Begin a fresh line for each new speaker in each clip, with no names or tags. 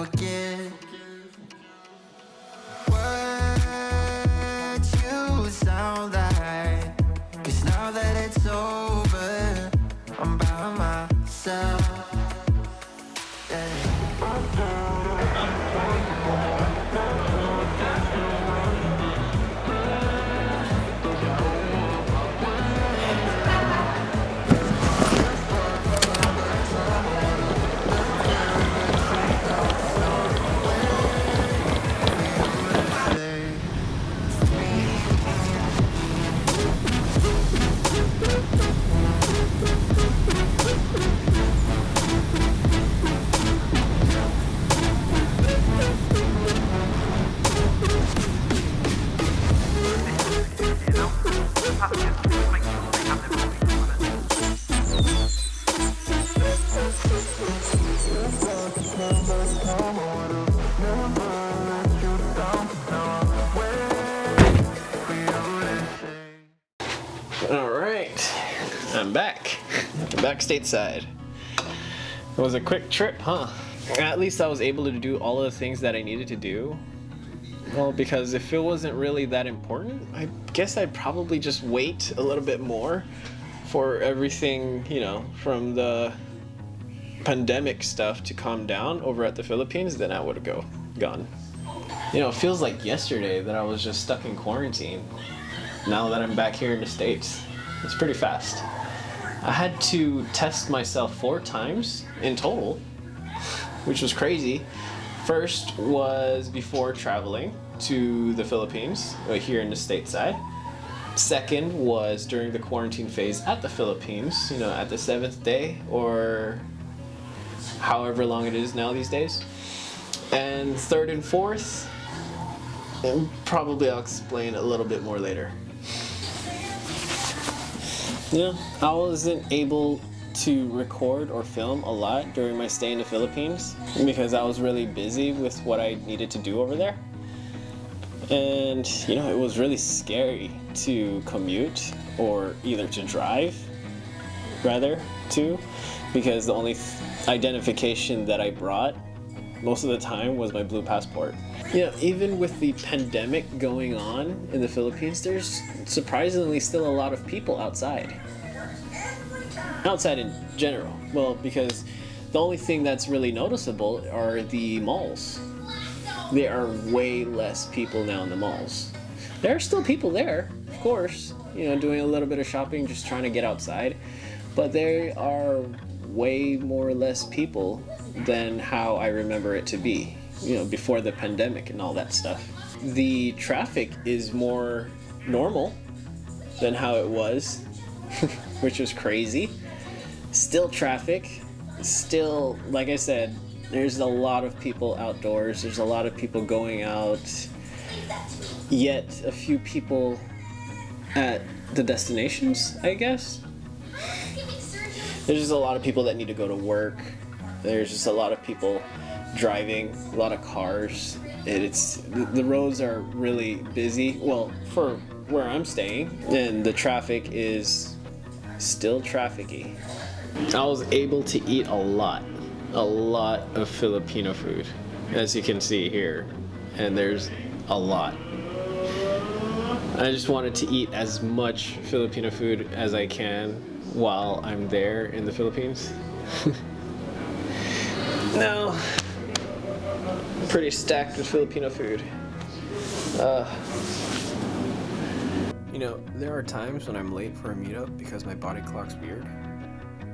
forget what you sound like. 'Cause now that it's over, I'm by myself.
Alright, I'm back. I'm back stateside. It was a quick trip, huh? At least I was able to do all of the things that I needed to do. Well, because if it wasn't really that important, I guess I'd probably just wait a little bit more for everything, you know, from the pandemic stuff to calm down over at the Philippines, then I would have gone. You know, it feels like yesterday that I was just stuck in quarantine. Now that I'm back here in the States, it's pretty fast. I had to test myself 4 times in total, which was crazy. First was before traveling to the Philippines, here in the stateside. Second was during the quarantine phase at the Philippines, you know, at the 7th day or however long it is now these days. And third and fourth, and probably I'll explain a little bit more later. Yeah, I wasn't able to record or film a lot during my stay in the Philippines because I was really busy with what I needed to do over there. And, you know, it was really scary to commute or either to drive, rather, too, because the only identification that I brought most of the time was my blue passport. You know, even with the pandemic going on in the Philippines, there's surprisingly still a lot of people outside. Outside in general. Well, because the only thing that's really noticeable are the malls. There are way less people now in the malls. There are still people there, of course, you know, doing a little bit of shopping, just trying to get outside. But there are way more or less people than how I remember it to be, you know, before the pandemic and all that stuff. The traffic is more normal than how it was, which was crazy. Still traffic, still, like I said, there's a lot of people outdoors, there's a lot of people going out, yet a few people at the destinations, I guess. There's just a lot of people that need to go to work. There's just a lot of people driving, a lot of cars. The roads are really busy. Well, for where I'm staying, and the traffic is still trafficy. I was able to eat a lot of Filipino food, as you can see here, and there's a lot. I just wanted to eat as much Filipino food as I can while I'm there in the Philippines. No, I'm pretty stacked with Filipino food. You know, there are times when I'm late for a meetup because my body clock's weird.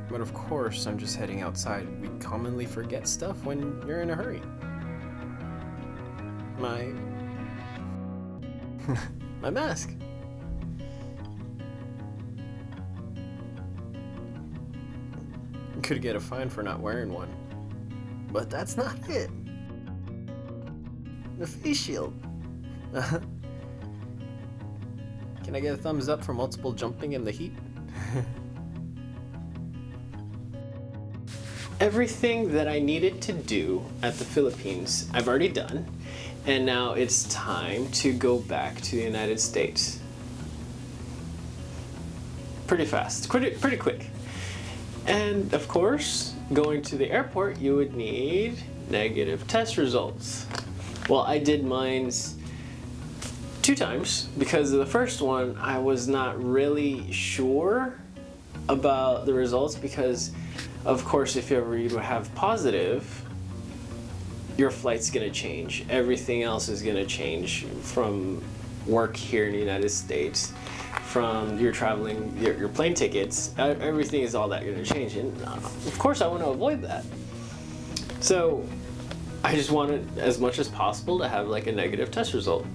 But of course, I'm just heading outside. We commonly forget stuff when you're in a hurry. My mask. Could get a fine for not wearing one. But that's not it. The face shield. Can I get a thumbs up for multiple jumping in the heat? Everything that I needed to do at the Philippines, I've already done, and now it's time to go back to the United States. Pretty fast, pretty quick. And of course, going to the airport, you would need negative test results. Well, I did mine's 2 times because of the first one I was not really sure about the results because of course if you have positive, your flight's gonna change. Everything else is gonna change from work here in the United States, from your traveling, your plane tickets, everything is all that gonna change. And of course I want to avoid that. So I just wanted as much as possible to have like a negative test result.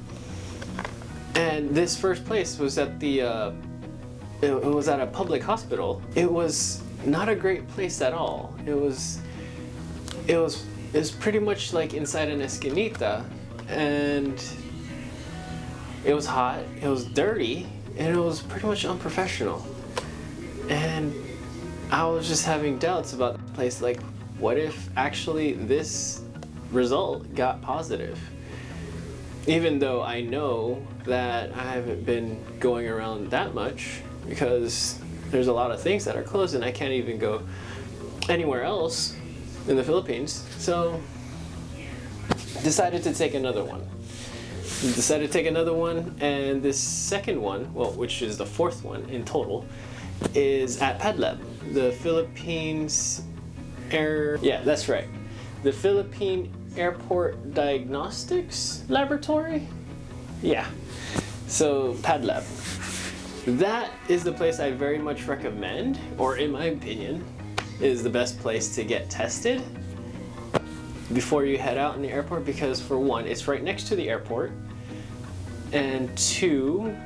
And this first place was at the, it was at a public hospital. It was not a great place at all. It was pretty much like inside an esquinita, and it was hot, it was dirty, and it was pretty much unprofessional. And I was just having doubts about the place, like, what if actually this result got positive? Even though I know that I haven't been going around that much because there's a lot of things that are closed and I can't even go anywhere else in the Philippines. So decided to take another one. And this second one, well, which is the 4th one in total, is at PADLAB, the Philippines that's right. The Philippine Airport Diagnostics Laboratory? Yeah. So PADLAB. That is the place I very much recommend, or in my opinion, is the best place to get tested before you head out in the airport, because for one, it's right next to the airport, and 2,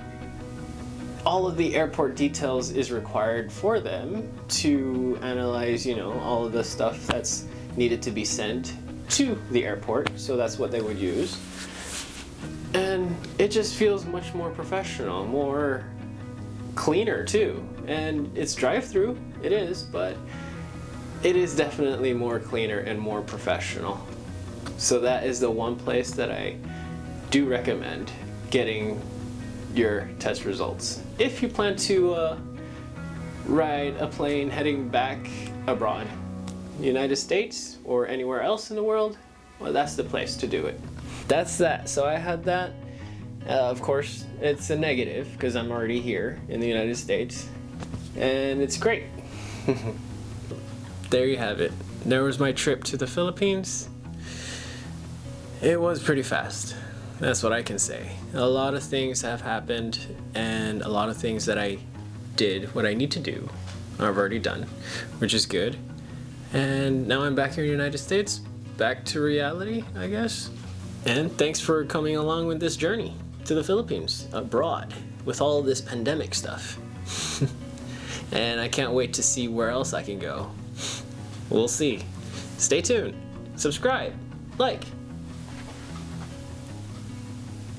all of the airport details is required for them to analyze, all of the stuff that's needed to be sent to the airport, so that's what they would use. And it just feels much more professional, more cleaner too. And it's drive-through, it is, but it is definitely more cleaner and more professional. So that is the one place that I do recommend getting your test results. If you plan to ride a plane heading back abroad, United States or anywhere else in the world, well, that's the place to do it. That's that. So I had that. Of course, it's a negative because I'm already here in the United States, and it's great. There you have it. There was my trip to the Philippines. It was pretty fast. That's what I can say. A lot of things have happened, and a lot of things that I did, what I need to do, I've already done, which is good. And now I'm back here in the United States, back to reality, I guess. And thanks for coming along with this journey to the Philippines, abroad, with all this pandemic stuff. And I can't wait to see where else I can go. We'll see. Stay tuned. Subscribe. Like.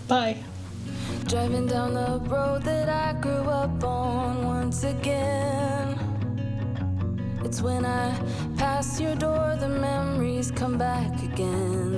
Bye.
Driving down the road that I grew up on once again. It's when I pass your door, the memories come back again.